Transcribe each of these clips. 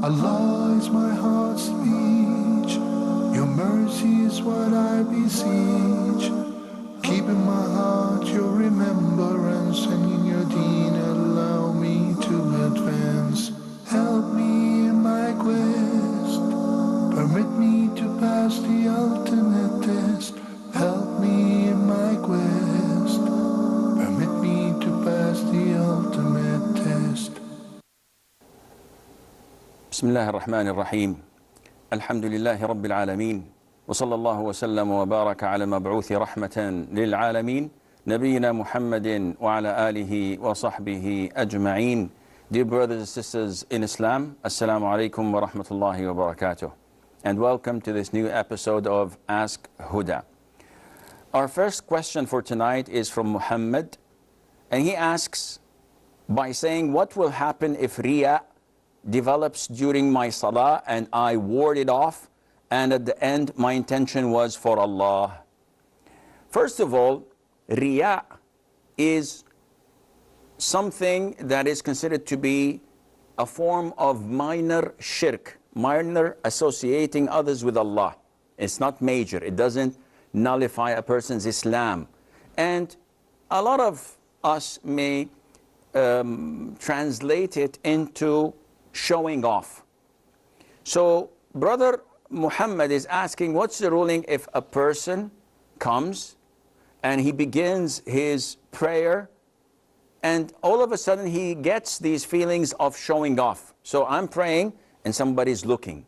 Allah is my heart's speech. Your mercy is what I beseech. Keep in my heart your remembrance, and in your deen allow me to advance. Help me in my quest. Permit me to pass the ultimate test. Help me in my quest. Permit me to pass the ultimate test. بسم الله الرحمن الرحيم. الحمد لله رب العالمين، وصلى الله وسلم وبارك على المبعوث رحمة للعالمين نبينا محمد وعلى آله وصحبه أجمعين. Dear brothers and sisters in Islam, Assalamu alaikum wa rahmatullahi wa barakatuh, and welcome to this new episode of Ask Huda. Our first question for tonight is from Muhammad, and he asks by saying, what will happen if Riya develops during my salah and I ward it off, and at the end my intention was for Allah? First of all, Riya is something that is considered to be a form of minor shirk, minor associating others with Allah. It's not major. It doesn't nullify a person's Islam. And a lot of us may translate it into showing off. So brother Muhammad is asking, what's the ruling if a person comes and he begins his prayer and all of a sudden he gets these feelings of showing off? So I'm praying and somebody's looking,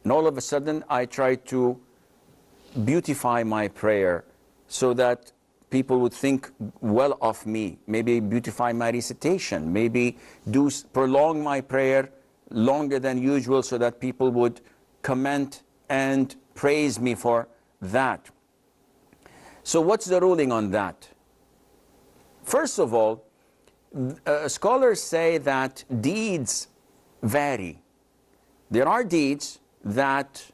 and all of a sudden I try to beautify my prayer so that people would think well of me, maybe beautify my recitation, maybe prolong my prayer longer than usual so that people would comment and praise me for that. So what's the ruling on that? First of all, scholars say that deeds vary. There are deeds that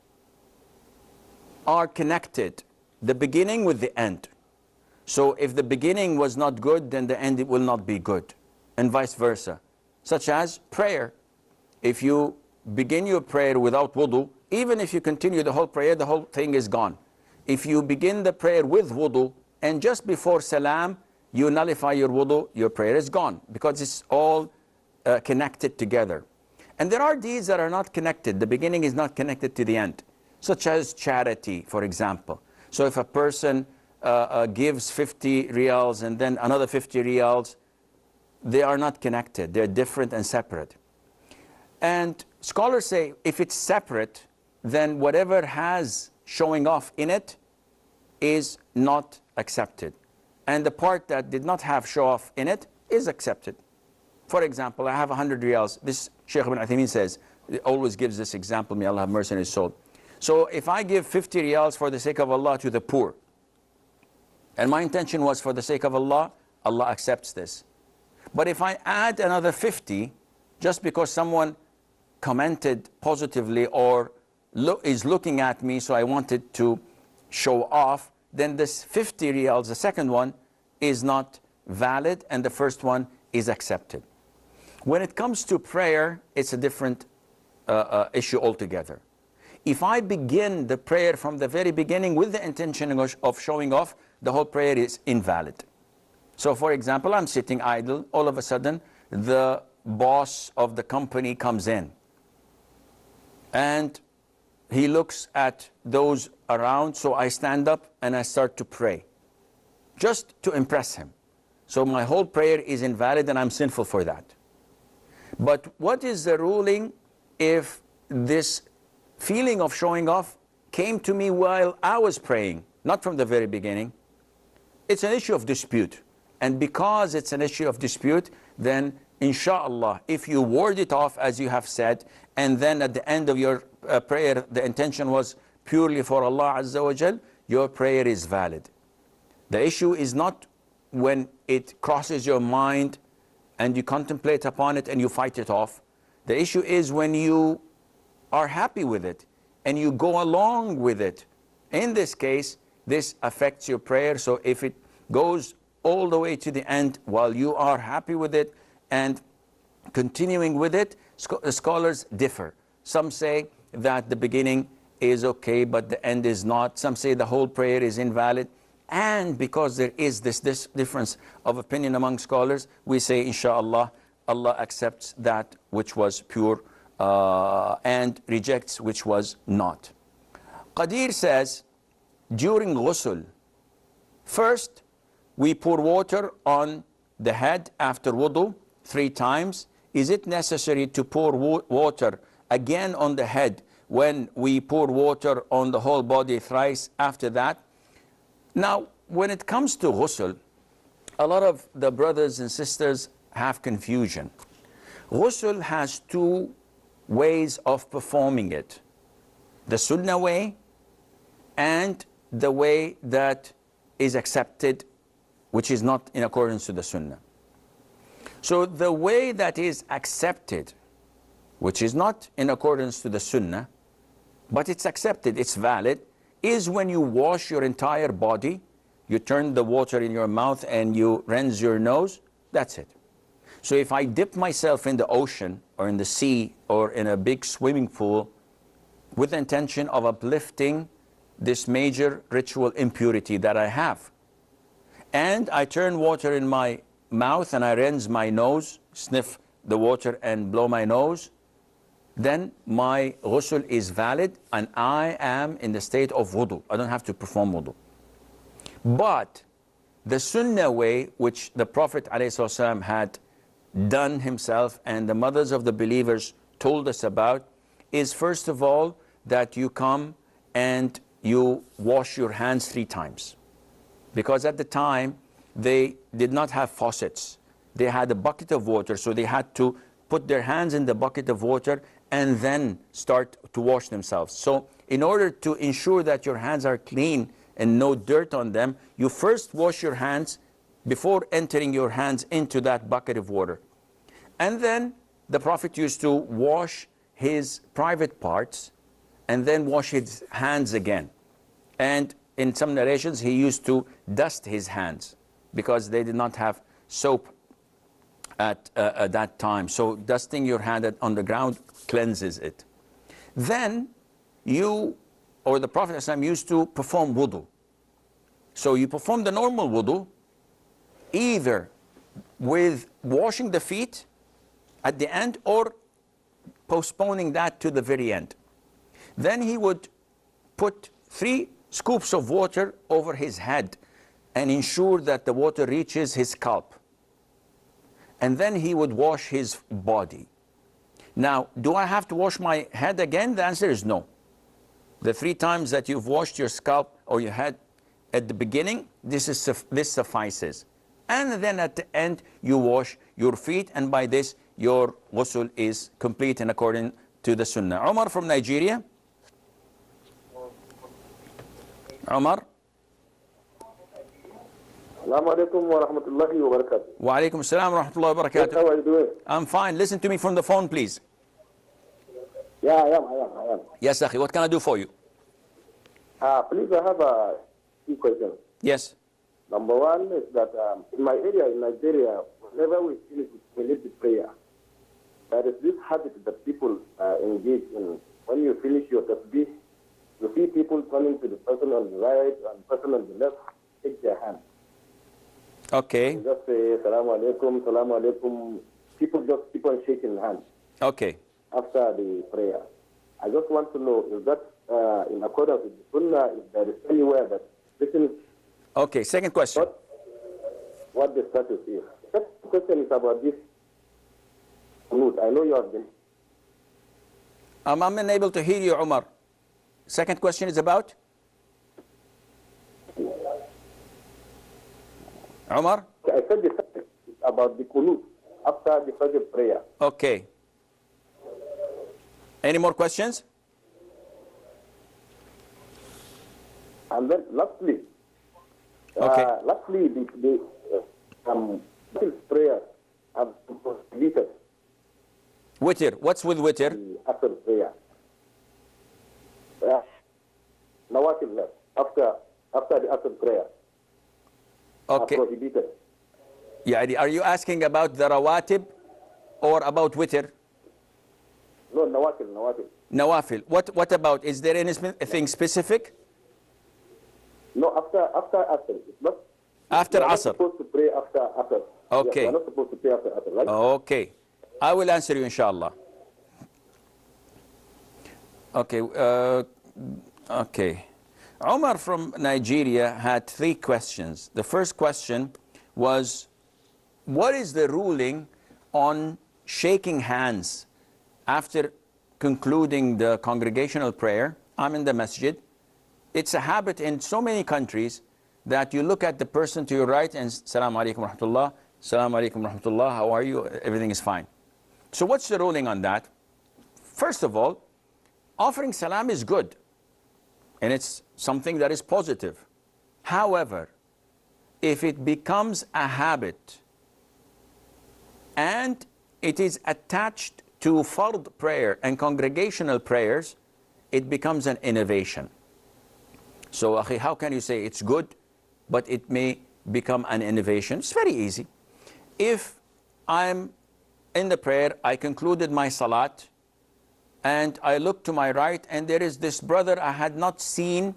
are connected, the beginning with the end. So if the beginning was not good, then the end will not be good, and vice versa. Such as prayer. If you begin your prayer without wudu, even if you continue the whole prayer, the whole thing is gone. If you begin the prayer with wudu, and just before salam, you nullify your wudu, your prayer is gone, because it's all connected together. And there are deeds that are not connected. The beginning is not connected to the end, such as charity, for example. So if a person gives 50 riyals and then another 50 riyals, they are not connected. They're different and separate. And scholars say if it's separate, then whatever has showing off in it is not accepted. And the part that did not have show off in it is accepted. For example, I have 100 riyals. This Shaykh ibn Uthaymeen says, he always gives this example, may Allah have mercy on his soul. So if I give 50 riyals for the sake of Allah to the poor, and my intention was for the sake of Allah, Allah accepts this. But if I add another 50, just because someone commented positively or is looking at me, so I wanted to show off, then this 50 riyals, the second one, is not valid, and the first one is accepted. When it comes to prayer, it's a different issue altogether. If I begin the prayer from the very beginning with the intention of showing off, the whole prayer is invalid. So for example, I'm sitting idle, all of a sudden the boss of the company comes in and he looks at those around, so I stand up and I start to pray just to impress him. So my whole prayer is invalid and I'm sinful for that. But what is the ruling if this feeling of showing off came to me while I was praying, not from the very beginning? It's an issue of dispute. And because it's an issue of dispute, then inshallah, if you ward it off as you have said, and then at the end of your prayer, the intention was purely for Allah Azza wa Jal, your prayer is valid. The issue is not when it crosses your mind and you contemplate upon it and you fight it off. The issue is when you are happy with it and you go along with it. In this case, this affects your prayer. So if it goes all the way to the end while you are happy with it and continuing with it, scholars differ. Some say that the beginning is okay, but the end is not. Some say the whole prayer is invalid. And because there is this difference of opinion among scholars, we say, inshallah, Allah accepts that which was pure and rejects which was not. Qadir says, during ghusl, first we pour water on the head after wudu 3 times. Is it necessary to pour water again on the head when we pour water on the whole body thrice after that? Now, when it comes to ghusl, a lot of the brothers and sisters have confusion. Ghusl has 2 ways of performing it. The sunnah way and the way that is accepted, which is not in accordance to the sunnah. So the way that is accepted, which is not in accordance to the sunnah, but it's accepted, it's valid, is when you wash your entire body, you turn the water in your mouth and you rinse your nose, that's it. So if I dip myself in the ocean or in the sea or in a big swimming pool with the intention of uplifting this major ritual impurity that I have, and I turn water in my mouth and I rinse my nose, sniff the water and blow my nose, then my ghusl is valid and I am in the state of wudu. I don't have to perform wudu. But the sunnah way, which the Prophet ﷺ had done himself and the mothers of the believers told us about, is first of all that you come and you wash your hands 3 times. Because at the time, they did not have faucets. They had a bucket of water, so they had to put their hands in the bucket of water and then start to wash themselves. So in order to ensure that your hands are clean and no dirt on them, you first wash your hands before entering your hands into that bucket of water. And then the Prophet used to wash his private parts and then wash his hands again. And in some narrations, he used to dust his hands because they did not have soap at that time. So dusting your hand on the ground cleanses it. Then you, or the Prophet ﷺ, used to perform wudu. So you perform the normal wudu, either with washing the feet at the end or postponing that to the very end. Then he would put 3 scoops of water over his head and ensure that the water reaches his scalp. And then he would wash his body. Now, do I have to wash my head again? The answer is no. The 3 times that you've washed your scalp or your head at the beginning, this suffices. And then at the end, you wash your feet, and by this, your ghusl is complete and according to the sunnah. Umar from Nigeria. Umar. Assalamu alaikum wa rahmatullahi wa barakatuh. Wa alaikum assalam wa rahmatullahi wa barakatuh. How are you doing? I'm fine. Listen to me from the phone, please. Yeah, I am. Yes, Akhi. What can I do for you? Please, I have a few questions. Yes. Number one is that in my area in Nigeria, whenever we finish the prayer, there is this habit that people engage in. When you finish your tasbih, you see people turning to the person on the right and the person on the left, take their hand. Okay. You just say, Salaam alaikum. People just keep on shaking hands. Okay. After the prayer. I just want to know, is that in accordance with the sunnah, if there is anywhere that written? Okay, second question. What the status is. Second question is about this qunut. I know you have been. I'm unable to hear you, Umar. Second question is about? Umar? I said the status is about the qunut after the Fajr prayer. Okay. Any more questions? And then lastly, Okay. the prayer have prohibited Witr. What's with witr? the after prayer. Nawafil left after the after prayer. Okay. Are prohibited. Yeah, are you asking about the rawatib or about witr? No, nawafil, nawafil. Nawafil. What about, is there anything specific? No, after Asr. It's not. After You are not Asr. supposed to pray after Asr. Okay. You are not supposed to pray after Asr, right? Okay. I will answer you, inshallah. Okay. Okay. Omar from Nigeria had 3 questions. The first question was, what is the ruling on shaking hands after concluding the congregational prayer? I'm in the masjid. It's a habit in so many countries that you look at the person to your right and Assalamu alaikum rahmatullah, Assalamu alaikum rahmatullah, how are you? Everything is fine. So what's the ruling on that? First of all, offering salam is good, and it's something that is positive. However, if it becomes a habit and it is attached to fard prayer and congregational prayers, it becomes an innovation. So, akhi, how can you say it's good, but it may become an innovation? It's very easy. If I'm in the prayer, I concluded my salat, and I look to my right, and there is this brother I had not seen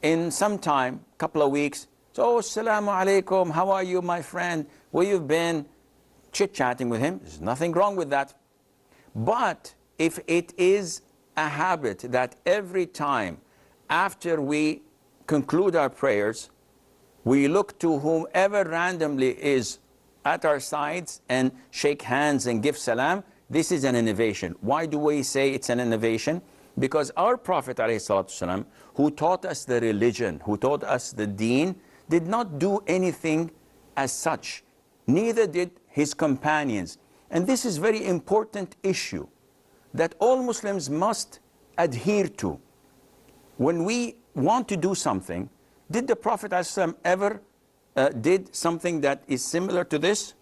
in some time, couple of weeks. So, assalamu alaikum, how are you, my friend? Where you've been? Chit-chatting with him. There's nothing wrong with that. But if it is a habit that every time after we conclude our prayers, we look to whomever randomly is at our sides and shake hands and give salam, this is an innovation. Why do we say it's an innovation? Because our Prophet ﷺ, who taught us the religion, who taught us the deen, did not do anything as such. Neither did his companions. And this is a very important issue that all Muslims must adhere to. When we want to do something, did the Prophet ﷺ ever did something that is similar to this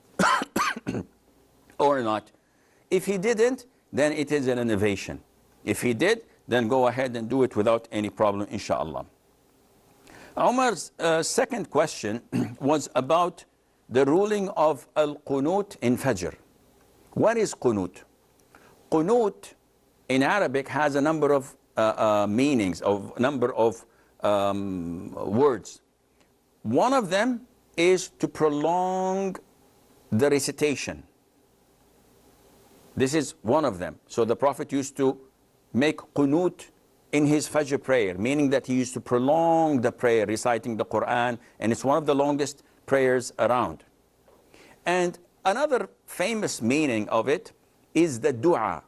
or not? If he didn't, then it is an innovation. If he did, then go ahead and do it without any problem, inshallah. Umar's second question was about the ruling of al-qunut in Fajr. What is qunut? Qunut in Arabic has a number of meanings, of number of words. One of them is to prolong the recitation. This is one of them. So the Prophet used to make qunut in his Fajr prayer, meaning that he used to prolong the prayer, reciting the Quran, and it's one of the longest prayers around. And another famous meaning of it is the dua,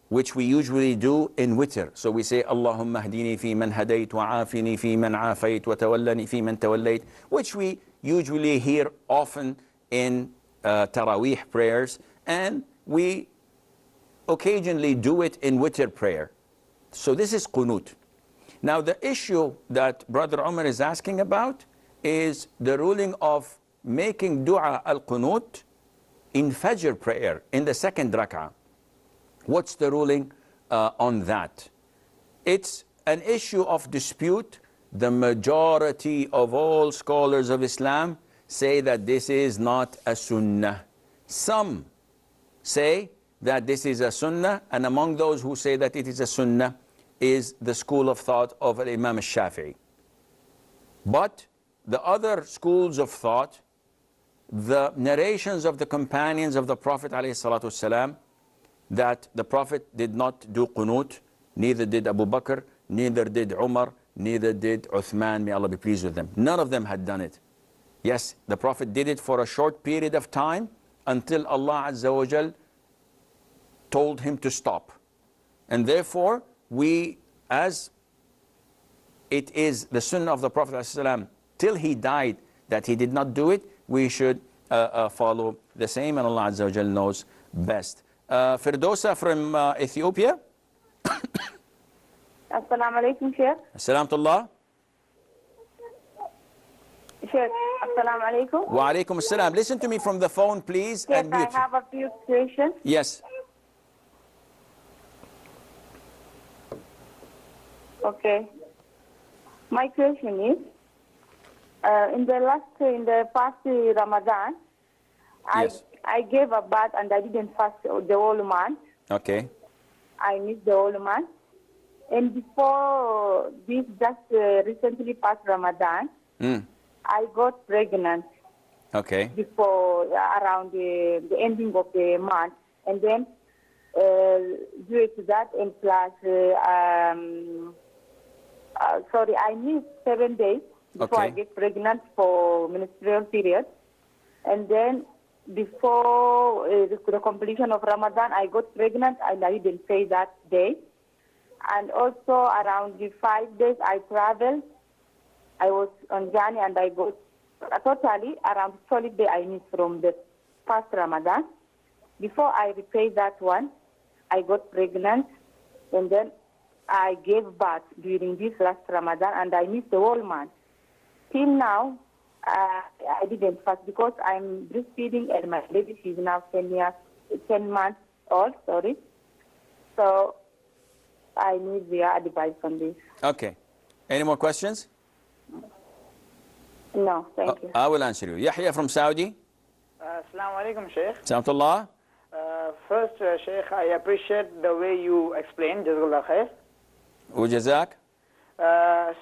which we usually do in witr. So we say, Allahumma hdini fi man hadayt wa afini fi man afayt wa tawallani fi man tawallayt, which we usually hear often in Taraweeh prayers, and we occasionally do it in witr prayer. So this is qunut. Now the issue that Brother Umar is asking about is the ruling of making dua al-qunut in Fajr prayer, in the second rak'ah. What's the ruling on that? It's an issue of dispute. The majority of all scholars of Islam say that this is not a sunnah. Some say that this is a sunnah, and among those who say that it is a sunnah is the school of thought of Imam al-Shafi'i. But the other schools of thought, the narrations of the companions of the Prophet ﷺ, that the Prophet did not do qunut, neither did Abu Bakr, neither did Umar, neither did Uthman, may Allah be pleased with them. None of them had done it. Yes, the Prophet did it for a short period of time until Allah Azza wa Jal told him to stop. And therefore, we, as it is the sunnah of the Prophet ﷺ, till he died, that he did not do it, we should follow the same, and Allah Azza wa Jal knows best. Firdosa from Ethiopia. Assalamu alaikum, Sheikh. Assalam tullah. Sheikh, assalamu alaikum. Wa alaikum assalam. Listen to me from the phone, please. Sheikh, And mute. I have a few questions. Yes. Okay. My question is, in the past Ramadan, Yes. I gave a bath and I didn't fast the whole month. Okay. I missed the whole month. And before this, just recently past Ramadan, I got pregnant. Okay. Before around the ending of the month, and then due to that, and plus, sorry, I missed 7 days before I get pregnant for menstrual period, and then before the completion of Ramadan, I got pregnant, and I didn't say that day, and also around the 5 days I traveled. I was on journey, and I got totally around solid day I missed from the past Ramadan. Before I repaid that one, I got pregnant, and then I gave birth during this last Ramadan, and I missed the whole month. Till now, I didn't fast because I'm breastfeeding, and my baby is now 10 months old. Sorry, so I need your advice on this. Okay. Any more questions? No, thank you. I will answer you. Yahya from Saudi. Assalamu alaikum, Sheikh. Salamullah. First, Sheikh, I appreciate the way you explained. Jazakallah khair. Ujazak.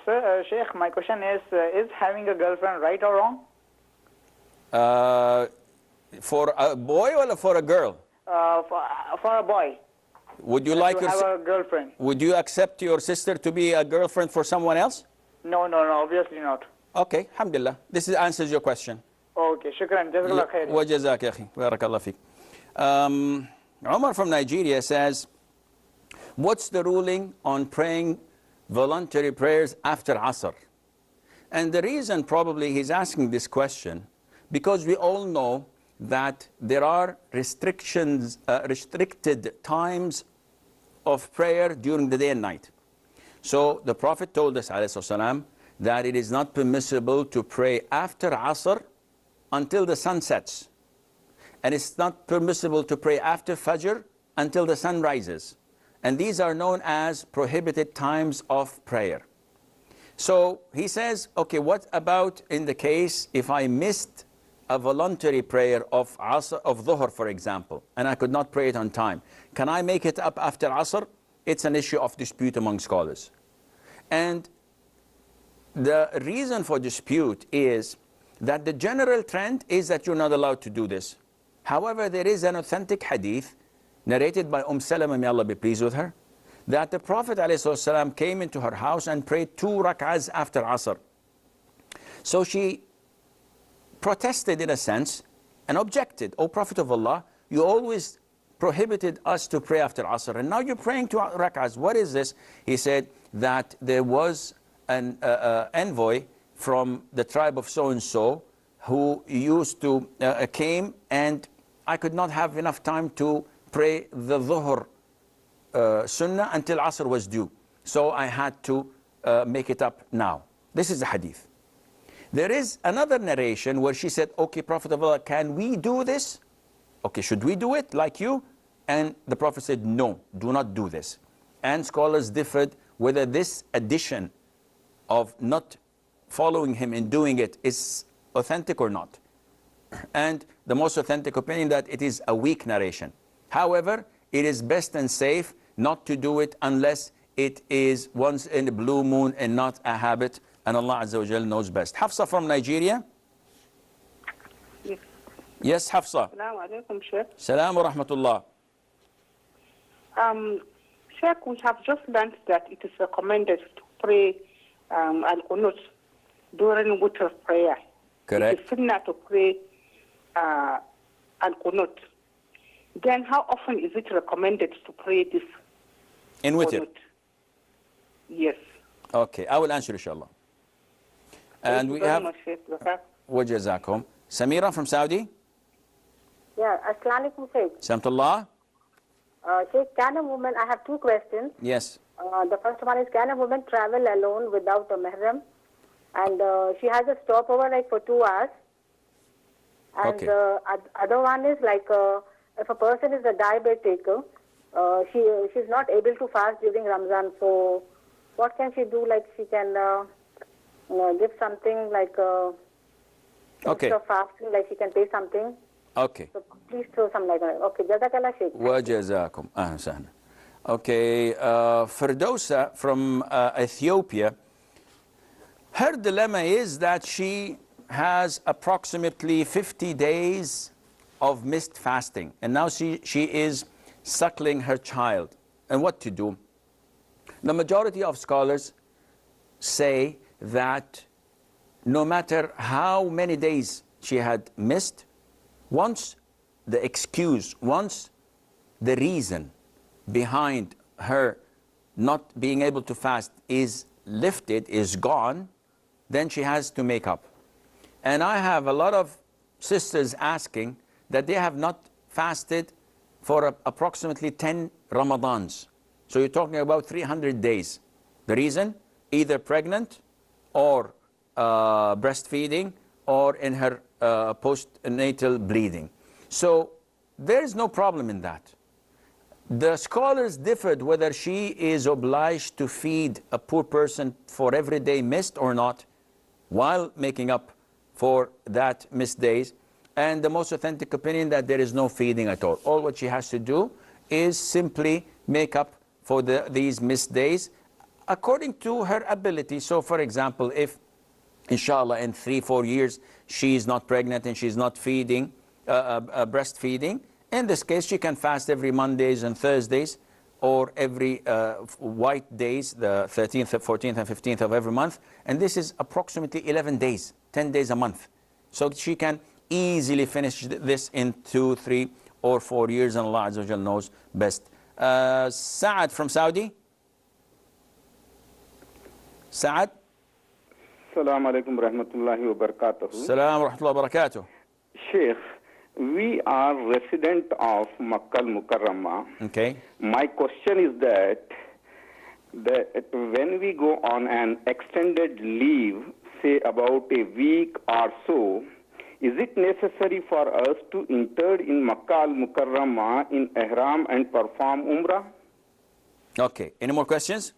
Sir, Sheikh, my question is having a girlfriend right or wrong? For a boy or for a girl? For a boy. Would you like to have a girlfriend? Would you accept your sister to be a girlfriend for someone else? No, obviously not. Okay, alhamdulillah. This answers your question. Okay, shukran. Jazakallah khair. Wa jazak, ya akhi. Barakallah feek. Umar from Nigeria says, what's the ruling on praying voluntary prayers after Asr? And the reason probably he's asking this question, because we all know that there are restricted times of prayer during the day and night. So the Prophet told us, alayhi salam, that it is not permissible to pray after Asr until the sun sets. And it's not permissible to pray after Fajr until the sun rises. And these are known as prohibited times of prayer. So he says, okay, what about in the case if I missed a voluntary prayer of Asr, of Dhuhr, for example, and I could not pray it on time? Can I make it up after Asr? It's an issue of dispute among scholars. And the reason for dispute is that the general trend is that you're not allowed to do this. However, there is an authentic hadith narrated by Salama, may Allah be pleased with her, that the Prophet ﷺ came into her house and prayed 2 rak'ahs after Asr. So she protested in a sense and objected, O Prophet of Allah, you always prohibited us to pray after Asr, and now you're praying 2 rak'ahs. What is this? He said that there was an envoy from the tribe of so-and-so who used to, came, and I could not have enough time to pray the Dhuhr Sunnah until Asr was due. So I had to make it up now. This is the hadith. There is another narration where she said, okay, Prophet of Allah, can we do this? Okay, should we do it like you? And the Prophet said, no, do not do this. And scholars differed whether this addition of not following him in doing it is authentic or not. And the most authentic opinion that it is a weak narration. However, it is best and safe not to do it unless it is once in a blue moon and not a habit, and Allah Azza wa Jal knows best. Hafsa from Nigeria. Yes. Yes, Hafsa. Assalamu alaikum, Sheikh. Salam wa rahmatullah. Sheikh, we have just learned that it is recommended to pray al-qunut during witr prayer. Correct. It is sunnah to pray al-qunut. Then how often is it recommended to pray this? In witr? Yes. Okay, I will answer inshallah. And we have wajazakum. Samira from Saudi. Yeah, Assalamu alaikum, Sheikh. Samtullah. Sheikh, can a woman, I have 2 questions. Yes. The first one is, can a woman travel alone without a mahram? And she has a stopover like for 2 hours. And Okay. Other one is like, if a person is a diabetic, she's not able to fast during Ramadan. So what can she do? Like she can give something like Okay. instead of fasting, like she can pay something. Okay. So please throw some light on it. Okay, Jazakallah, Sheikh. Wajazakum. Ahlan. Okay, Ferdosa from Ethiopia, her dilemma is that she has approximately 50 days of missed fasting, and now she is suckling her child. And what to do? The majority of scholars say that no matter how many days she had missed, once the excuse, once the reason behind her not being able to fast is lifted, is gone, then she has to make up. And I have a lot of sisters asking that they have not fasted for approximately 10 Ramadans. So you're talking about 300 days. The reason? Either pregnant or breastfeeding or in her postnatal bleeding. So there is no problem in that. The scholars differed whether she is obliged to feed a poor person for every day missed or not, while making up for that missed days. And the most authentic opinion that there is no feeding at all. All what she has to do is simply make up for these missed days according to her ability. So for example, if inshallah in 3-4 years she is not pregnant and she's not feeding, breastfeeding, in this case she can fast every Mondays and Thursdays, or every white days, the 13th, 14th and 15th of every month. And this is approximately 11 days, 10 days a month. So she can easily finish this in 2, 3 or 4 years, and Allah Azza wa Jal knows best. Saad from Saudi. Saad. Assalamu alaikum rahmatullahi wa barakatuh. Salam wa rahmatullahi wa barakatuh. Sheikh, we are resident of Makkah al-Mukarramah. Okay. My question is that when we go on an extended leave, say about a week or so, is it necessary for us to enter in Makkah al-Mukarramah in Ihram and perform Umrah? Okay. Any more questions?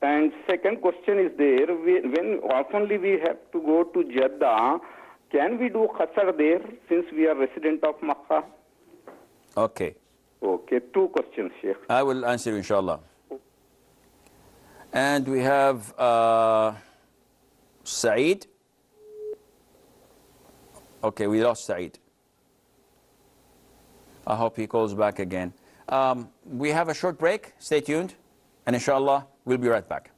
And second question is there, when oftenly we have to go to Jeddah, can we do Qasr there since we are resident of Makkah? Okay. Okay, 2 questions, Sheikh. I will answer you, inshallah. And we have Saeed. Okay, we lost Saeed. I hope he calls back again. We have a short break. Stay tuned. And inshallah, we'll be right back.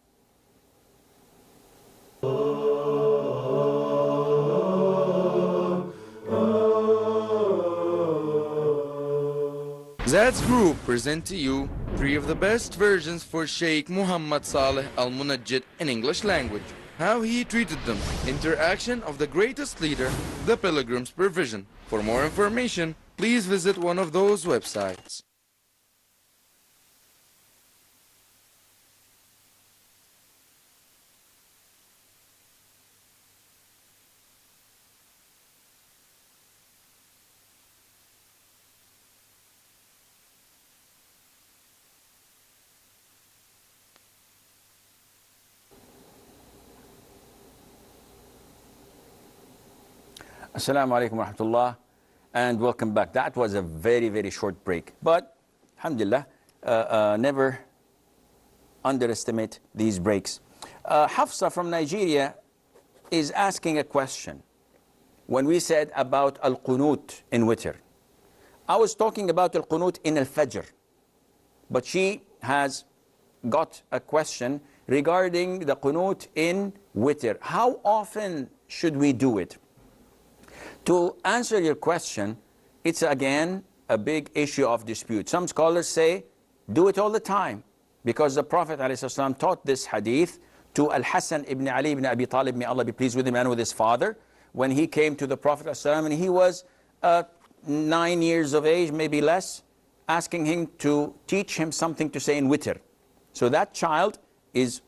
Zad's group present to you 3 of the best versions for Sheikh Muhammad Saleh Al-Munajjid in English language. How he treated them. Interaction of the greatest leader, the Pilgrim's Provision. For more information, please visit one of those websites. Assalamu alaikum wa rahmatullah, and welcome back. That was a very, very short break. But, alhamdulillah, never underestimate these breaks. Hafsa from Nigeria is asking a question. When we said about al-qunut in witr, I was talking about al-qunut in al-fajr. But she has got a question regarding the qunut in witr. How often should we do it? To answer your question, it's again a big issue of dispute. Some scholars say, do it all the time, because the Prophet ﷺ taught this hadith to Al-Hasan ibn Ali ibn Abi Talib, may Allah be pleased with him and with his father, when he came to the Prophet ﷺ, and he was 9 years of age, maybe less, asking him to teach him something to say in witr. So that child is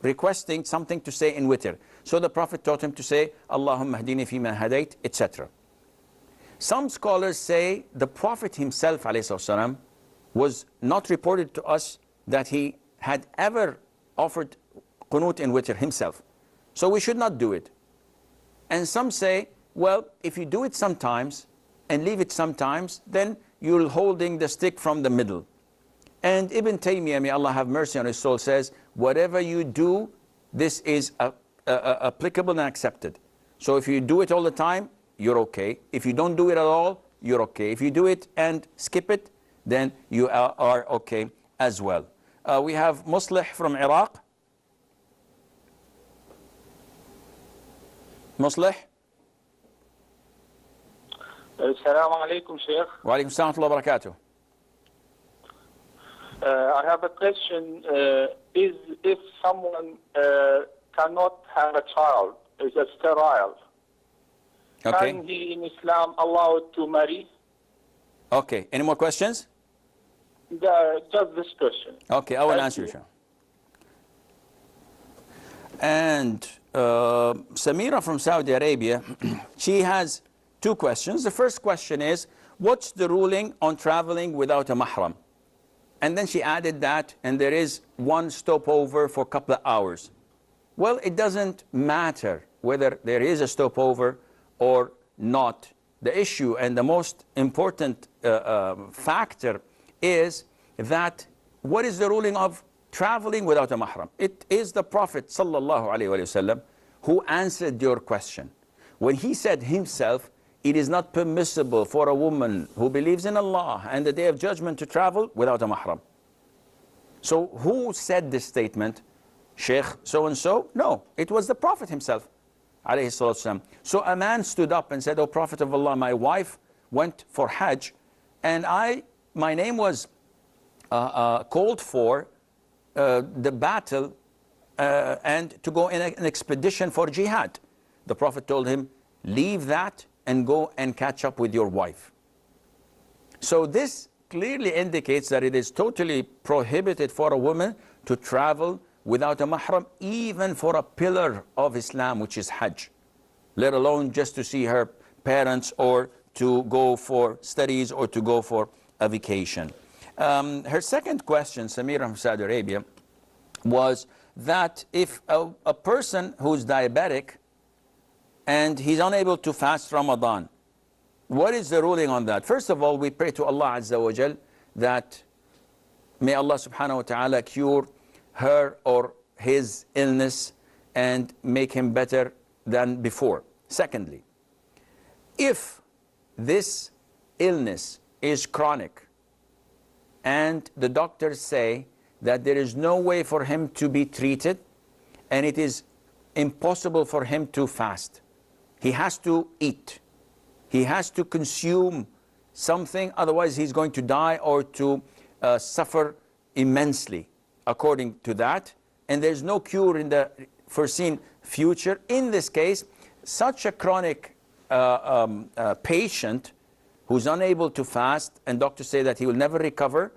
requesting something to say in witr. So the Prophet taught him to say, Allahumma hdini fima hadayt, etc. Some scholars say the Prophet himself ﷺ was not reported to us that he had ever offered qunut in witr himself. So we should not do it. And some say, well, if you do it sometimes and leave it sometimes, then you're holding the stick from the middle. And Ibn Taymiyyah, may Allah have mercy on his soul, says, whatever you do, this is applicable and accepted. So if you do it all the time, you're okay. If you don't do it at all, you're okay. If you do it and skip it, then you are okay as well. We have Muslih from Iraq. Muslih. Assalamu alaikum, Sheikh. Wa alaikum assalam wa barakatuh. I have a question. Is if someone cannot have a child, is a sterile, Okay. can he in Islam allow it to marry? Okay. Any more questions? Just this question. Okay, I will answer you. And Samira from Saudi Arabia, she has two questions. The first question is, what's the ruling on traveling without a mahram? And then she added that, and there is one stopover for a couple of hours. Well, it doesn't matter whether there is a stopover or not. The issue and the most important factor is that what is the ruling of traveling without a mahram? It is the Prophet sallallahu alaihi wasallam who answered your question. When he said himself, it is not permissible for a woman who believes in Allah and the Day of Judgment to travel without a mahram. So who said this statement? Sheikh so-and-so? No, it was the Prophet himself. So a man stood up and said, "O Prophet of Allah, my wife went for Hajj, and my name was called for the battle and to go in an expedition for jihad." The Prophet told him, "Leave that and go and catch up with your wife." So this clearly indicates that it is totally prohibited for a woman to travel without a mahram, even for a pillar of Islam, which is Hajj, let alone just to see her parents or to go for studies or to go for a vacation. Her second question, Samira from Saudi Arabia, was that if a person who's diabetic and he's unable to fast Ramadan, what is the ruling on that? First of all, we pray to Allah Azza wa Jal that may Allah subhanahu wa ta'ala cure her or his illness and make him better than before. Secondly, if this illness is chronic and the doctors say that there is no way for him to be treated and it is impossible for him to fast, he has to eat, he has to consume something, otherwise he's going to die or to suffer immensely according to that, and there's no cure in the foreseen future. In this case, such a chronic patient who's unable to fast and doctors say that he will never recover,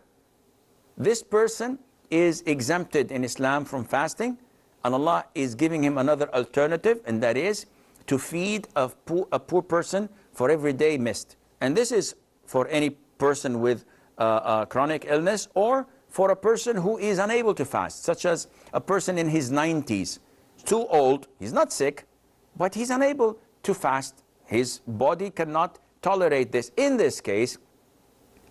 this person is exempted in Islam from fasting, and Allah is giving him another alternative, and that is to feed a poor person for every day missed. And this is for any person with a chronic illness or for a person who is unable to fast, such as a person in his 90s, too old, he's not sick, but he's unable to fast. His body cannot tolerate this. In this case,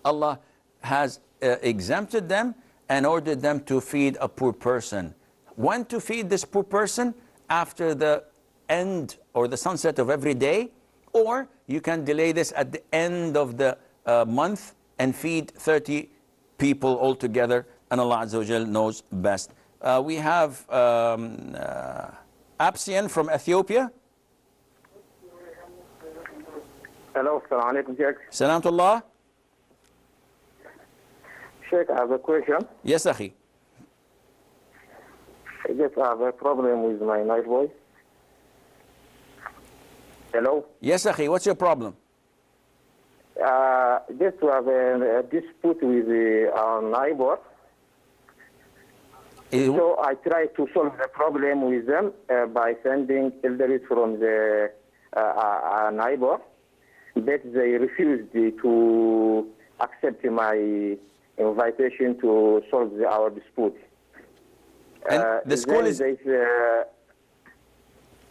Allah has exempted them and ordered them to feed a poor person. When to feed this poor person? After the end or the sunset of every day, or you can delay this at the end of the month and feed 30 people altogether, and Allah Azza wa Jal knows best. We have Absian from Ethiopia. Hello, Assalamu alaikum, Sheikh. Salam to Allah. Sheikh, I have a question. Yes, Akhi. I just have a problem with my night voice. Hello? Yes, Akhi, what's your problem? Just to have a dispute with our neighbor. So I try to solve the problem with them by sending elders from the neighbor, but they refused to accept my invitation to solve our dispute. And the school is...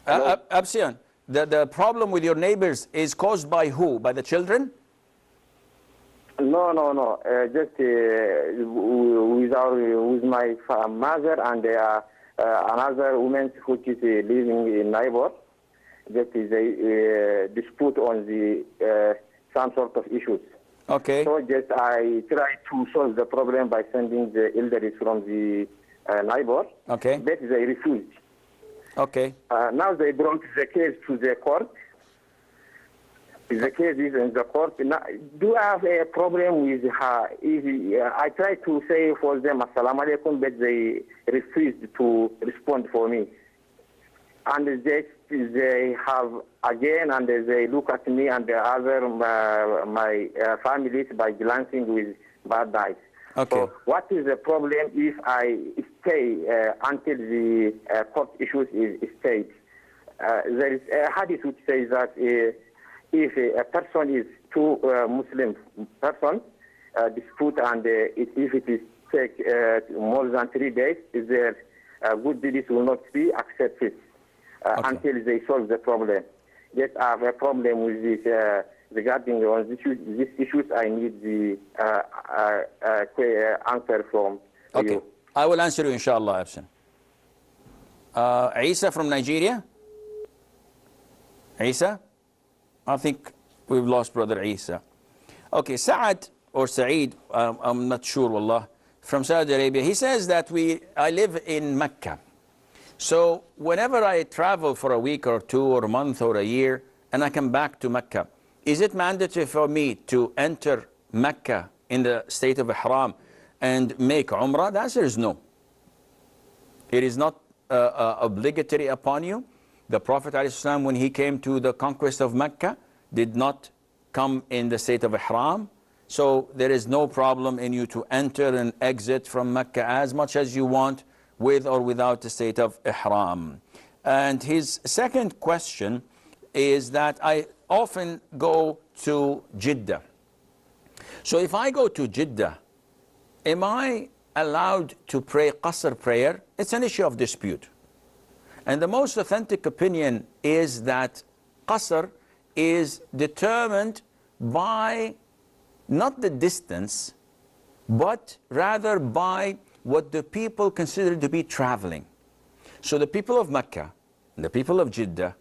Absian, the problem with your neighbors is caused by who? By the children? No, no, no. Just with my mother and another woman which is living in neighbor. Just is a dispute on the some sort of issues. Okay. So just I try to solve the problem by sending the elders from the neighbor. Okay. But they refused. Okay. Now they brought the case to the court. The case is in the court. Now, do I have a problem with her? I try to say for them assalamu alaikum, but they refused to respond for me. And they have again, and they look at me and the other my families by glancing with bad eyes. Okay. So what is the problem if I stay until the court issues is stayed? There is a hadith which says that if a person is two Muslim person dispute and if it is take more than 3 days, their good deeds will not be accepted until they solve the problem. Yes, I have a problem with this regarding on these issues. I need the answer from you. I will answer you, inshallah, Absin. Isa from Nigeria? Isa? I think we've lost Brother Isa. Okay, Saad or Saeed, I'm not sure, wallah, from Saudi Arabia. He says that I live in Mecca. So whenever I travel for a week or two or a month or a year and I come back to Mecca, is it mandatory for me to enter Mecca in the state of Ihram and make Umrah? The answer is no. It is not obligatory upon you. The Prophet ﷺ, when he came to the conquest of Mecca, did not come in the state of Ihram. So there is no problem in you to enter and exit from Mecca as much as you want, with or without the state of Ihram. And his second question is that I often go to Jeddah. So if I go to Jeddah, am I allowed to pray Qasr prayer? It's an issue of dispute. And the most authentic opinion is that Qasr is determined by not the distance, but rather by what the people consider to be traveling. So the people of Mecca and the people of Jeddah,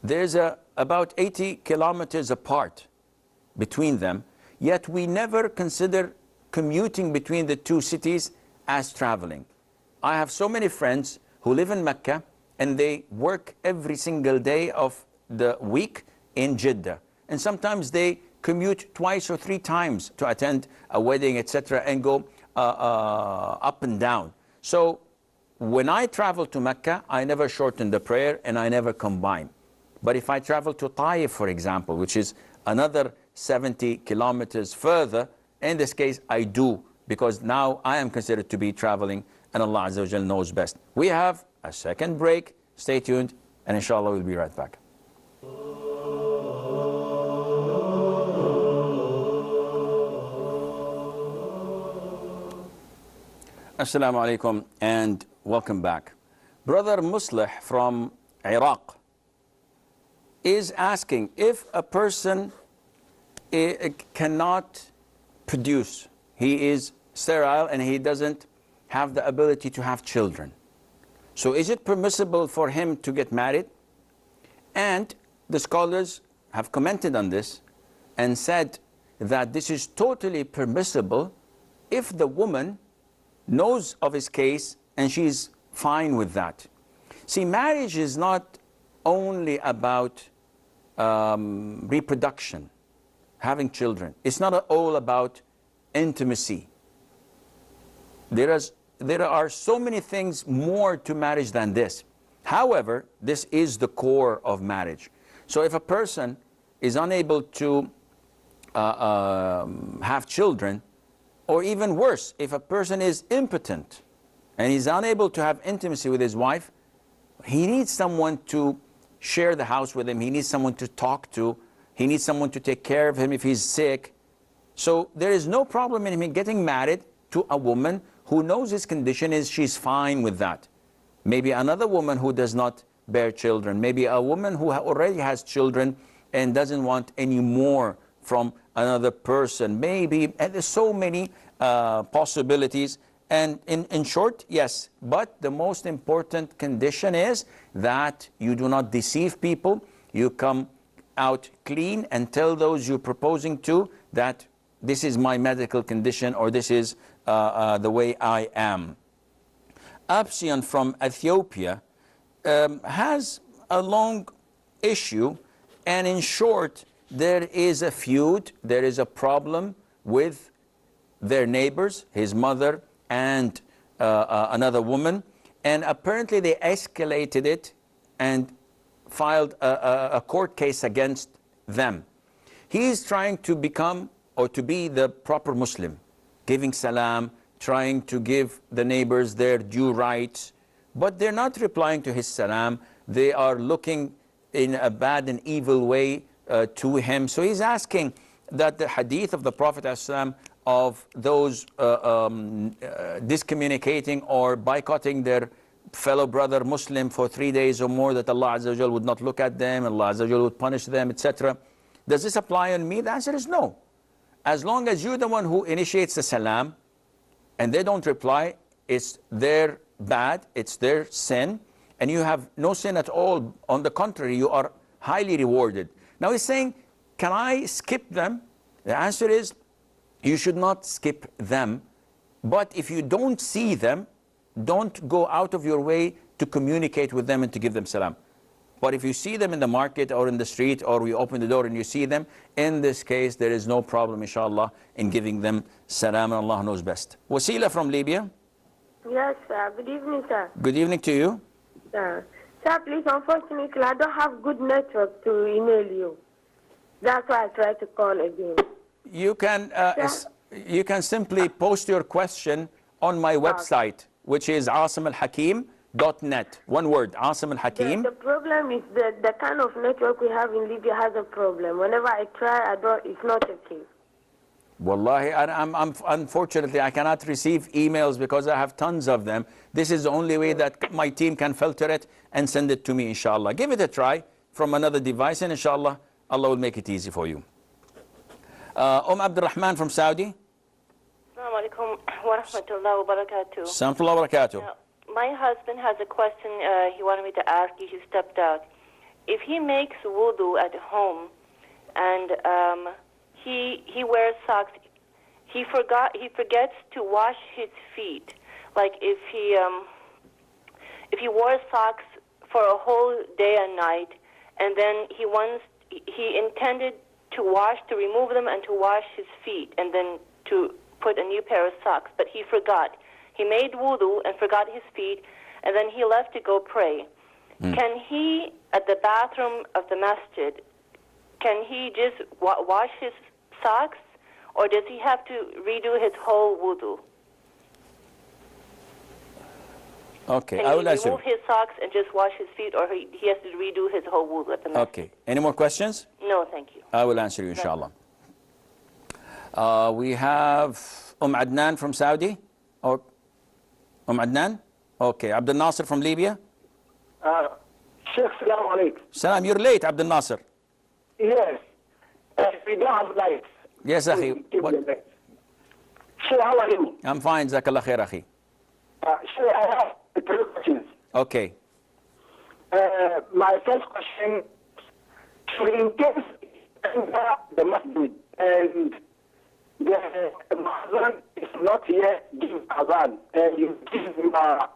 there's about 80 kilometers apart between them, yet we never consider commuting between the two cities as traveling. I have so many friends who live in Mecca and they work every single day of the week in Jeddah. And sometimes they commute twice or 3 times to attend a wedding, etc., and go up and down. So when I travel to Mecca, I never shorten the prayer and I never combine. But if I travel to Taif, for example, which is another 70 kilometers further, in this case I do, because now I am considered to be traveling and Allah Azza wa Jal knows best. We have a second break. Stay tuned and inshallah we'll be right back. Assalamu alaikum and welcome back. Brother Muslih from Iraq is asking if a person cannot produce, he is sterile and he doesn't have the ability to have children. So is it permissible for him to get married? And the scholars have commented on this and said that this is totally permissible if the woman knows of his case and she's fine with that. See, marriage is not only about reproduction, having children. It's not all about intimacy. There are so many things more to marriage than this. However, this is the core of marriage. So if a person is unable to have children, or even worse, if a person is impotent and he's unable to have intimacy with his wife, he needs someone to share the house with him. He needs someone to talk to. He needs someone to take care of him if he's sick. So there is no problem in him getting married to a woman who knows his condition is she's fine with that. Maybe another woman who does not bear children. Maybe a woman who already has children and doesn't want any more from another person, maybe, and there's so many possibilities. And in short, yes, but the most important condition is that you do not deceive people. You come out clean and tell those you're proposing to that this is my medical condition, or this is the way I am. Absian from Ethiopia has a long issue, and in short, there is a feud, there is a problem with their neighbors, his mother and another woman, and apparently they escalated it and filed a court case against them. He is trying to become or to be the proper Muslim, giving salam, trying to give the neighbors their due rights, but they're not replying to his salam. They are looking in a bad and evil way to him. So he's asking that the hadith of the Prophet ﷺ of those discommunicating or boycotting their fellow brother Muslim for 3 days or more, that Allah Azza wa Jal would not look at them, Allah Azza wa Jal would punish them, etc. Does this apply on me? The answer is no. As long as you're the one who initiates the salam and they don't reply, it's their bad, it's their sin, and you have no sin at all. On the contrary, you are highly rewarded. Now he's saying, can I skip them? The answer is, you should not skip them. But if you don't see them, don't go out of your way to communicate with them and to give them salam. But if you see them in the market or in the street, or we open the door and you see them, in this case, there is no problem, inshallah, in giving them salam, and Allah knows best. Wasila from Libya. Yes, sir. Good evening, sir. Good evening to you. Sir, please, unfortunately, I don't have good network to email you. That's why I tried to call again. You can simply post your question on my website, which is aasimalhakim.net. One word, Asim al-Hakim. The problem is that the kind of network we have in Libya has a problem. Whenever I try, it's not okay. Wallahi, unfortunately, I cannot receive emails because I have tons of them. This is the only way that my team can filter it and send it to me, inshallah. Give it a try from another device, and inshallah, Allah will make it easy for you. Abdul Rahman from Saudi. Assalamu alaikum wa rahmatullahi wa barakatuh. Assalamu wa barakatuh. My husband has a question he wanted me to ask you. He stepped out. If he makes wudu at home and he wears socks, he forgets to wash his feet. Like if he wore socks for a whole day and night, and then he intended to remove them and to wash his feet, and then to put a new pair of socks, but he forgot. He made wudu and forgot his feet, and then he left to go pray. Can he, at the bathroom of the masjid, can he just wash his socks, or does he have to redo his whole wudu? Okay, I will answer. Can he remove his socks and just wash his feet, or he has to redo his whole wudu at the masjid? Okay. Any more questions? No, thank you. I will answer you, inshallah. We have Adnan from Saudi. Or Adnan? Okay. Abdul Nasser from Libya. Sheikh, salam alaikum. Salam, you're late, Abdul Nasser. Yes. We don't have lights. Yes, Akhi. Sheikh, how are you? I'm fine, Jazakallah khair, Akhi. Sheikh, I have 3 questions. Okay. My first question, in case enter the masjid and the Muazzin is not yet giving Azan, and you give him Arba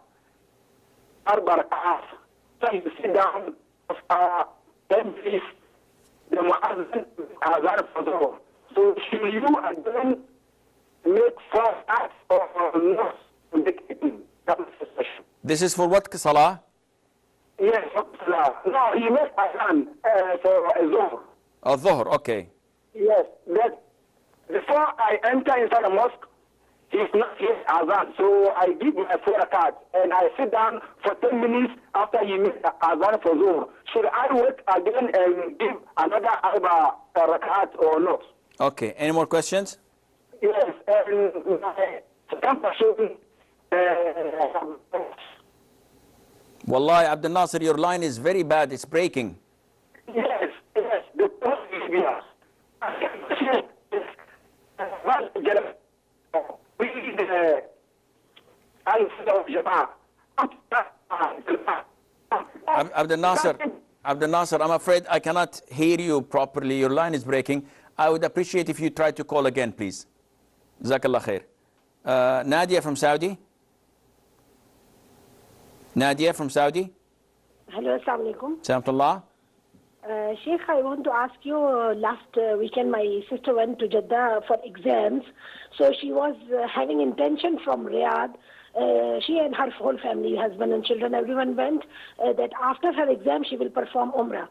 Rak'at, so you sit down, then please, the Muazzin Azan for Zuhr. So should you again make 4 acts or not to make it? That was the question. This is for what salah? Yes, for salah. No, he made Azan for Zuhr. Dhuhr, okay. Yes, that before I enter inside the mosque, he's not yet Azan. So I give my 4 rakat and I sit down for 10 minutes after he makes Azan for Zuhr. Should I wait again and give another Arba rakat or not? Okay, any more questions? Yes, and my second question, Wallahi, Abdul Nasser, your line is very bad. It's breaking. Yes, the point is, we the Al-Sunnah of Jama'ah. Abdel Nasser, I'm afraid I cannot hear you properly. Your line is breaking. I would appreciate if you try to call again, please. Jazakallah khair. Nadia from Saudi. Nadia from Saudi. Hello, assalamu alaikum. Salamullah. Sheikh, I want to ask you, last weekend my sister went to Jeddah for exams. So she was having intention from Riyadh. She and her whole family, husband and children, everyone went, that after her exam she will perform Umrah.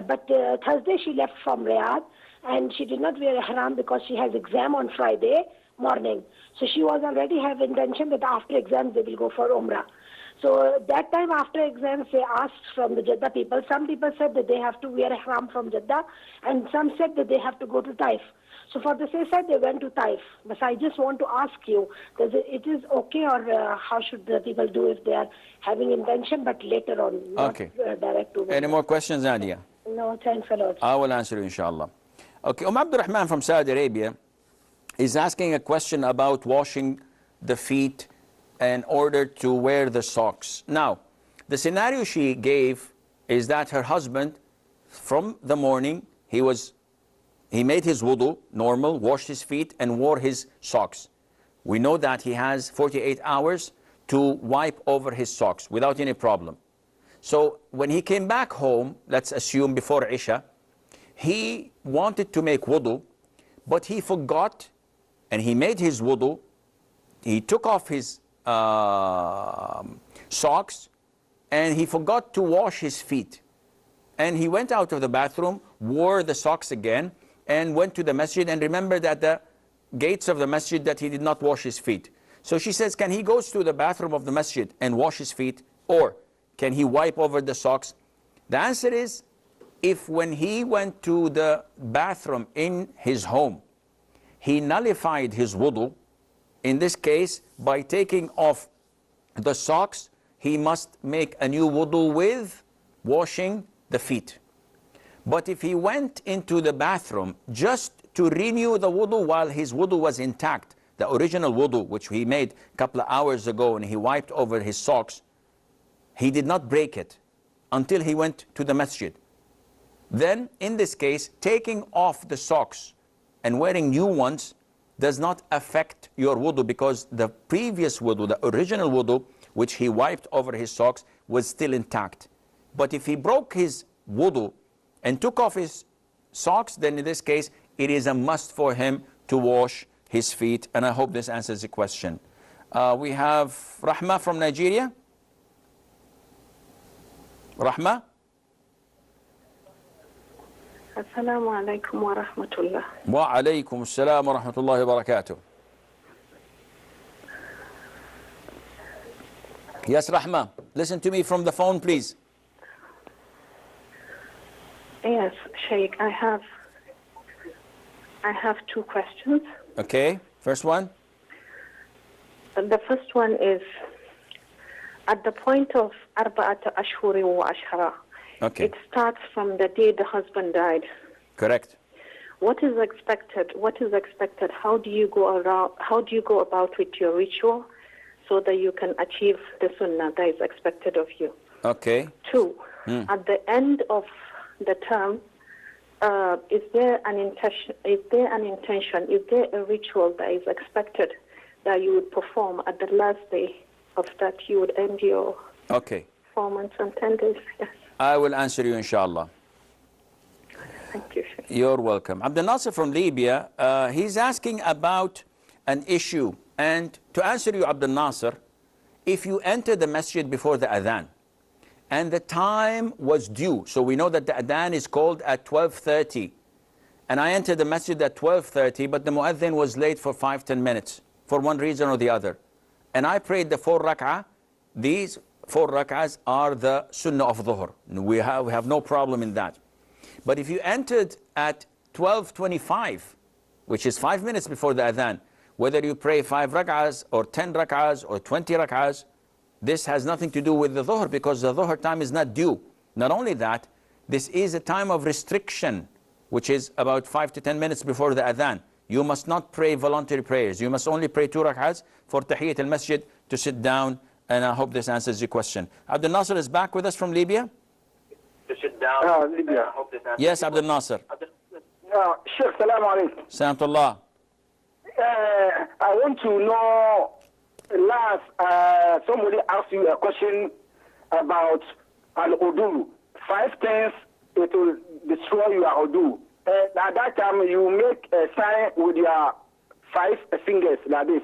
But Thursday she left from Riyadh and she did not wear a haram because she has exam on Friday morning. So she was already have intention that after exams they will go for Umrah. So that time after exams they asked from the Jeddah people. Some people said that they have to wear a haram from Jeddah and some said that they have to go to Taif. So for the sake side they went to Taif. But I just want to ask you, does it is okay or how should the people do if they are having intention but later on, not direct to Any more questions, Nadia? No, thanks a lot. I will answer you, inshallah. Okay, Abdurrahman from Saudi Arabia is asking a question about washing the feet in order to wear the socks. Now, the scenario she gave is that her husband, from the morning, he made his wudu, normal, washed his feet and wore his socks. We know that he has 48 hours to wipe over his socks without any problem. So when he came back home, let's assume before Isha, he wanted to make wudu, but he forgot and he made his wudu. He took off his socks and he forgot to wash his feet. And he went out of the bathroom, wore the socks again, and went to the masjid and remembered at the gates of the masjid that he did not wash his feet. So she says, can he go to the bathroom of the masjid and wash his feet, or can he wipe over the socks? The answer is, if when he went to the bathroom in his home, he nullified his wudu, in this case, by taking off the socks, he must make a new wudu with washing the feet. But if he went into the bathroom just to renew the wudu while his wudu was intact, the original wudu which he made a couple of hours ago and he wiped over his socks, he did not break it until he went to the masjid. Then, in this case, taking off the socks and wearing new ones does not affect your wudu because the previous wudu, the original wudu, which he wiped over his socks, was still intact. But if he broke his wudu and took off his socks, then in this case, it is a must for him to wash his feet. And I hope this answers the question. We have Rahma from Nigeria. Rahma? Assalamu alaikum wa rahmatullah. Wa alaykum assalam wa rahmatullahi wa barakatuh. Yes, Rahma. Listen to me from the phone, please. Yes, Sheikh, I have two questions. Okay, first one. The first one is, at the point of Arba'at Ashhuri wa Ashhara, it starts from the day the husband died. Correct. What is expected? What is expected? How do you go around? How do you go about with your ritual so that you can achieve the sunnah that is expected of you? Okay. Two, at the end of the term, is there an intention? Is there a ritual that is expected that you would perform at the last day of that you would end your 4 months and 10 days? Yes. I will answer you, inshallah. Thank you. You're welcome. Abdel Nasser from Libya, he's asking about an issue. And to answer you, Abdel Nasser, if you enter the masjid before the adhan, and the time was due, so we know that the adhan is called at 12:30, and I entered the masjid at 12:30, but the muadhin was late for 5-10 minutes, for one reason or the other. And I prayed the 4 rak'ah. These 4 rak'ahs are the sunnah of dhuhr. We have no problem in that. But if you entered at 12:25, which is 5 minutes before the adhan, whether you pray 5 rak'ahs or 10 rak'ahs or 20 rak'ahs, this has nothing to do with the dhuhr because the dhuhr time is not due. Not only that, this is a time of restriction, which is about 5 to 10 minutes before the adhan. You must not pray voluntary prayers. You must only pray 2 rak'ahs for Tahiyyat al-Masjid to sit down. And I hope this answers your question. Abdul Nasser is back with us from Libya. To sit down. Libya. Yes, Abdul Nasser. Sheikh, salam alaikum. Salamtullah. I want to know, last, somebody asked you a question about al-udu. 5 things it will destroy your udu. At that time, you make a sign with your 5 fingers like this.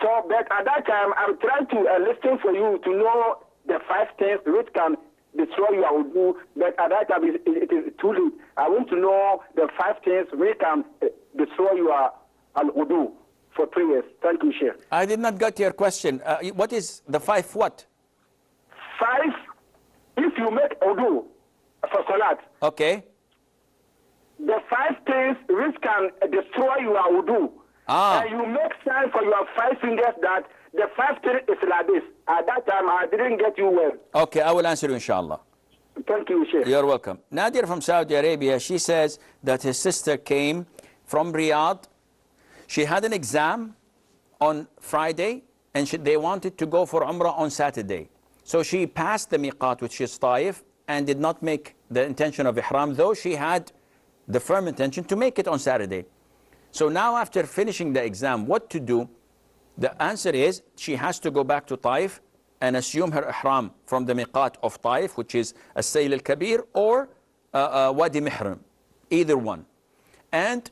So, but at that time, I'm trying to listen for you to know the 5 things which can destroy your udu. But at that time, it is too late. I want to know the 5 things which can destroy your al-udu for prayers. Thank you, Sheikh. I did not get your question. What is the 5 what? 5, if you make udu for salat. Okay. The 5 things which can destroy your wudu. And you make sign for your 5 fingers that the 5 things is like this. At that time, I didn't get you well. Okay, I will answer you, inshallah. Thank you, Sheikh. You're welcome. Nadir from Saudi Arabia, she says that his sister came from Riyadh. She had an exam on Friday, and they wanted to go for Umrah on Saturday. So she passed the miqat, which is Taif, and did not make the intention of ihram, though she had the firm intention to make it on Saturday. So now after finishing the exam, what to do? The answer is she has to go back to Taif and assume her ihram from the miqat of Taif, which is As-Sayl al-Kabir or Wadi Mihram, either one. And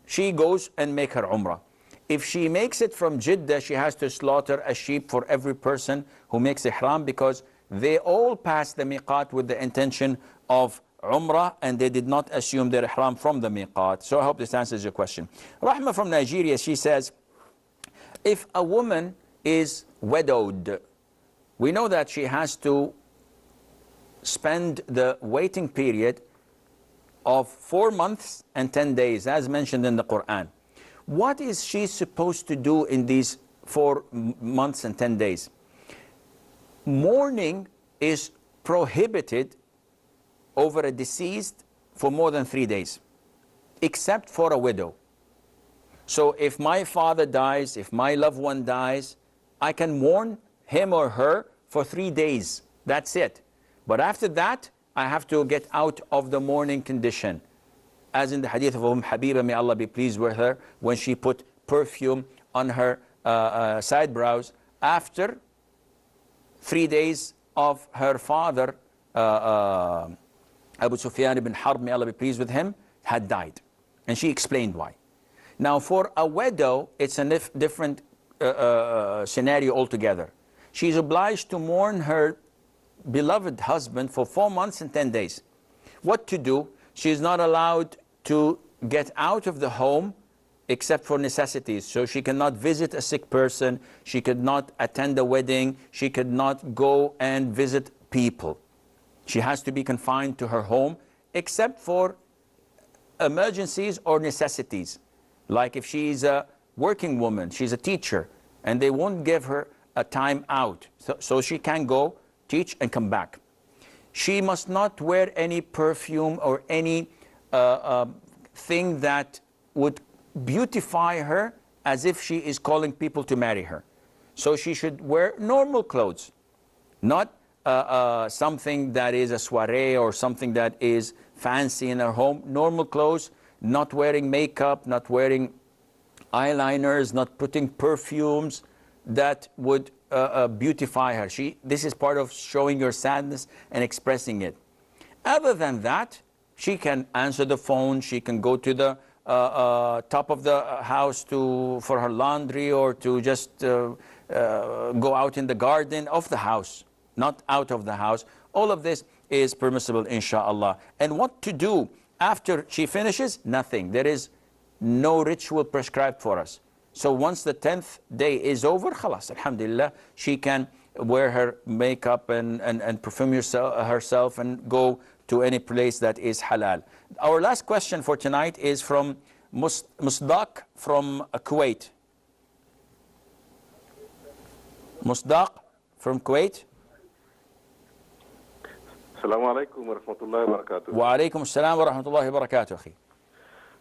she goes and make her Umrah. If she makes it from Jeddah, she has to slaughter a sheep for every person who makes ihram, because they all pass the miqat with the intention of Umrah, and they did not assume their ihram from the miqat. So I hope this answers your question. Rahma from Nigeria, she says, if a woman is widowed, we know that she has to spend the waiting period of 4 months and 10 days, as mentioned in the Quran. What is she supposed to do in these 4 months and 10 days? Mourning is prohibited over a deceased for more than 3 days, except for a widow. So if my father dies, if my loved one dies, I can mourn him or her for 3 days. That's it. But after that, I have to get out of the mourning condition. As in the hadith of Habiba, may Allah be pleased with her, when she put perfume on her side brows after 3 days of her father, Abu Sufyan ibn Harb, may Allah be pleased with him, had died. And she explained why. Now for a widow, it's a different scenario altogether. She's obliged to mourn her beloved husband for 4 months and 10 days. What to do? She's not allowed to get out of the home except for necessities. So she cannot visit a sick person, she could not attend a wedding, she could not go and visit people. She has to be confined to her home except for emergencies or necessities. Like if she's a working woman, she's a teacher, and they won't give her a time out. So she can go teach and come back. She must not wear any perfume or any thing that would beautify her as if she is calling people to marry her. So she should wear normal clothes, not something that is a soiree or something that is fancy in her home. Normal clothes, not wearing makeup, not wearing eyeliners, not putting perfumes that would beautify her. This is part of showing your sadness and expressing it. Other than that, she can answer the phone, she can go to the top of the house for her laundry, or to just go out in the garden of the house, not out of the house. All of this is permissible, inshallah. And what to do after she finishes? Nothing. There is no ritual prescribed for us. So once the 10th day is over, khalas, alhamdulillah, she can wear her makeup and perfume herself and go to any place that is halal. Our last question for tonight is from Musdaq from Kuwait. Musdaq from Kuwait. Assalamu alaikum wa rahmatullahi wa barakatuh. Wa alaikum assalam wa rahmatullahi wa barakatuh.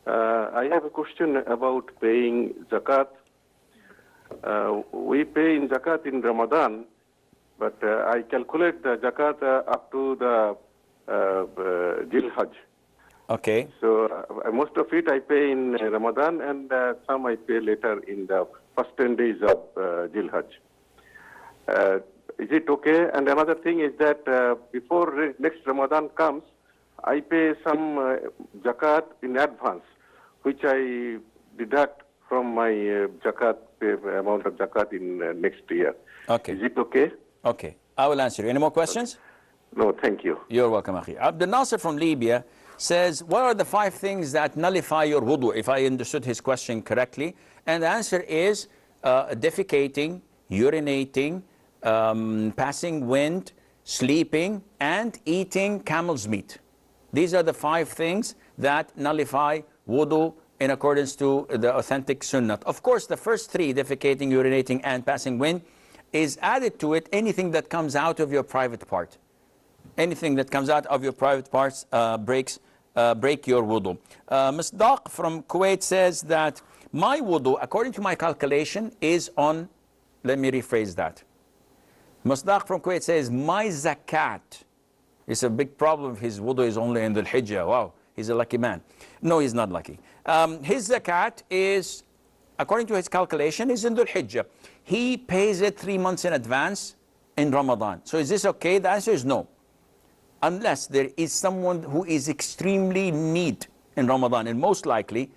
I have a question about paying zakat. We pay in zakat in Ramadan, but I calculate the zakat up to the Dhul Hajj. Okay. So most of it I pay in Ramadan, and some I pay later in the first 10 days of Dhul Hajj. Is it okay? And another thing is that before next Ramadan comes, I pay some zakat in advance, which I deduct from my zakat amount of zakat in next year. Okay. Is it okay? Okay. I will answer you. Any more questions? No, thank you. You're welcome, Akhi. Abdul Nasser from Libya says, what are the 5 things that nullify your wudu, if I understood his question correctly? And the answer is defecating, urinating, passing wind, sleeping, and eating camel's meat. These are the 5 things that nullify wudu in accordance to the authentic sunnah. Of course, the first 3, defecating, urinating, and passing wind, is added to it anything that comes out of your private part. Anything that comes out of your private parts break your wudu. Misdaq from Kuwait says that my wudu, according to my calculation, is on, let me rephrase that. Misdaq from Kuwait says, my zakat, it's a big problem if his wudu is only in the Hijjah. Wow, he's a lucky man. No, he's not lucky. His zakat is, according to his calculation, is in the Hijjah. He pays it 3 months in advance in Ramadan. So is this okay? The answer is no. Unless there is someone who is extremely in need in Ramadan. And most likely,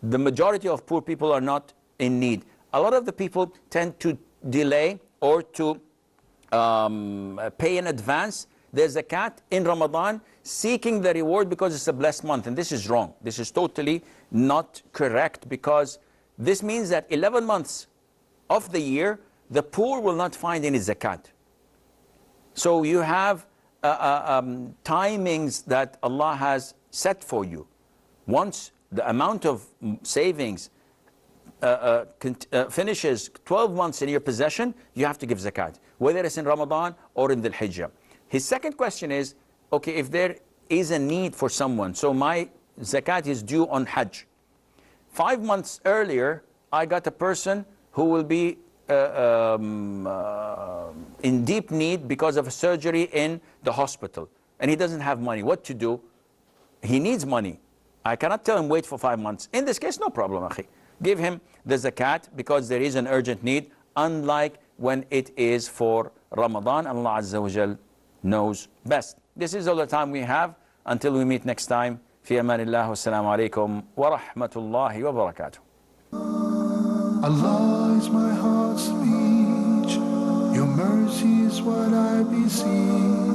the majority of poor people are not in need. A lot of the people tend to delay or to pay in advance their zakat in Ramadan, seeking the reward because it's a blessed month. And this is wrong. This is totally not correct, because this means that 11 months of the year, the poor will not find any zakat. So you have timings that Allah has set for you. Once the amount of savings finishes 12 months in your possession, you have to give zakat, whether it's in Ramadan or in the Hijjah. His second question is, okay, if there is a need for someone, so my zakat is due on Hajj. 5 months earlier, I got a person who will be in deep need because of a surgery in the hospital, and he doesn't have money. What to do? He needs money. I cannot tell him wait for 5 months. In this case, no problem, akhi. Give him the zakat because there is an urgent need, unlike when it is for Ramadan. Allah Azza wa Jal knows best. This is all the time we have. Until we meet next time. Fi amanillah, wassalamu alaikum wa rahmatullahi wa barakatuh. Allah is my heart's speech. Your mercy is what I beseech.